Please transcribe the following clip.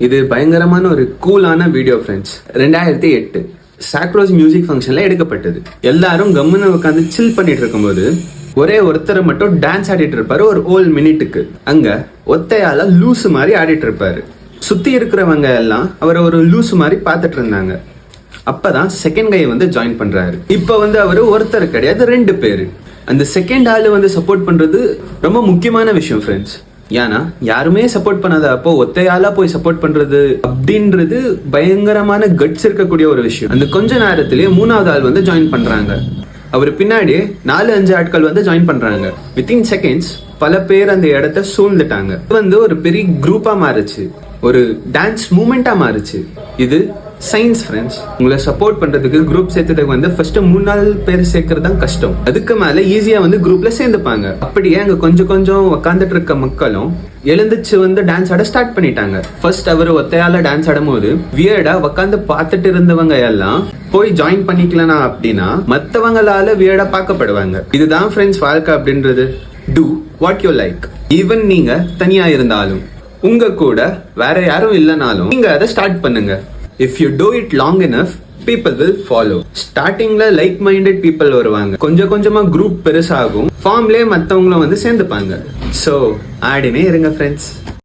இது பயங்கரமான ஒரு கூலான வீடியோ ஃப்ரெண்ட்ஸ். 2008 சாக்ரோஸ் மியூசிக் ஃபங்க்ஷன்ல எடுக்கப்பட்டது. எல்லாரும் கம்முன்னு உட்காந்து சில் பண்ணிட்டு இருக்கும்போது ஒரே ஒருத்தர் மட்டும் டான்ஸ் ஆடிட்டு இருப்பாரு ஒரு ஓல் மினிட்டுக்கு. அங்க ஒத்தையால லூசு மாதிரி ஆடிட்டு இருப்பாரு. சுத்தி இருக்கிறவங்க எல்லாம் அவரை ஒரு லூசு மாதிரி பார்த்துட்டு இருந்தாங்க. அப்பதான் செகண்ட் கை வந்து ஜாயின் பண்றாரு. இப்ப வந்து அவரு ஒருத்தர் கிடையாது, 2 பேரு. அந்த செகண்ட் ஆளு வந்து சப்போர்ட் பண்றது ரொம்ப முக்கியமான விஷயம் ஃப்ரெண்ட்ஸ். ஏன்னா யாருமே சப்போர்ட் பண்ணாத அப்போ ஒத்தையாலா போய் சப்போர்ட் பண்றது அப்படின்றது பயங்கரமான கட்ஸ் இருக்கக்கூடிய ஒரு விஷயம். அந்த கொஞ்ச நேரத்திலேயே 3வது ஆள் வந்து ஜாயின் பண்றாங்க. அவர் பின்னாடி 4-5 ஆட்கள் வந்து ஜாயின் பண்றாங்க. வித்தின் செகண்ட்ஸ் பல பேர் அந்த இடத்த சூழ்ந்துட்டாங்க. இது வந்து ஒரு பெரிய குரூப்பா மாறுச்சு, ஒரு டான்ஸ் மூமெண்டா மாறுச்சு. இது சயின்ஸ் ஃப்ரெண்ட்ஸ். உங்களை சப்போர்ட் பண்றதுக்கு குரூப் சேர்த்ததுக்கு வந்து ஃபர்ஸ்ட் 3-4 பேர் சேர்க்கறது தான் கஷ்டம். அதுக்கு மேல ஈஸியா வந்து குரூப்ல சேர்ந்துப்பாங்க. அப்படியே அங்க கொஞ்சம் கொஞ்சம் உட்காந்துட்டு இருக்க மக்களும் எழுந்துச்சு வந்து டான்ஸ் ஆட ஸ்டார்ட் பண்ணிட்டாங்க. ஃபர்ஸ்ட் அவர் ஒத்தையால டான்ஸ் ஆடும் போது வியர்டா உட்காந்து பார்த்துட்டு இருந்தவங்க எல்லாம் போய் ஜாயின் பண்ணிக்கலாம் அப்படின்னா மத்தவங்களால வியர்டா பார்க்கப்படுவாங்க. இதுதான் ஃப்ரெண்ட்ஸ் வாழ்க்கை அப்படின்றது. Do what you like. Even நீங்க தனியா இருந்தாலும் உங்க கூட வேற யாரும் இல்லைனாலும் நீங்க அதை ஸ்டார்ட் பண்ணுங்க. If you do it long enough, people will follow. ஸ்டார்டிங்ல லைக் மைண்டட் பீப்புள் வருவாங்க. கொஞ்சம் கொஞ்சமா குரூப் பெருசாகும். ஃபார்ம்லயே மத்தவங்களும் வந்து சேர்ந்துப்பாங்க. ஸோ ஆடினே இருங்க ஃப்ரெண்ட்ஸ்.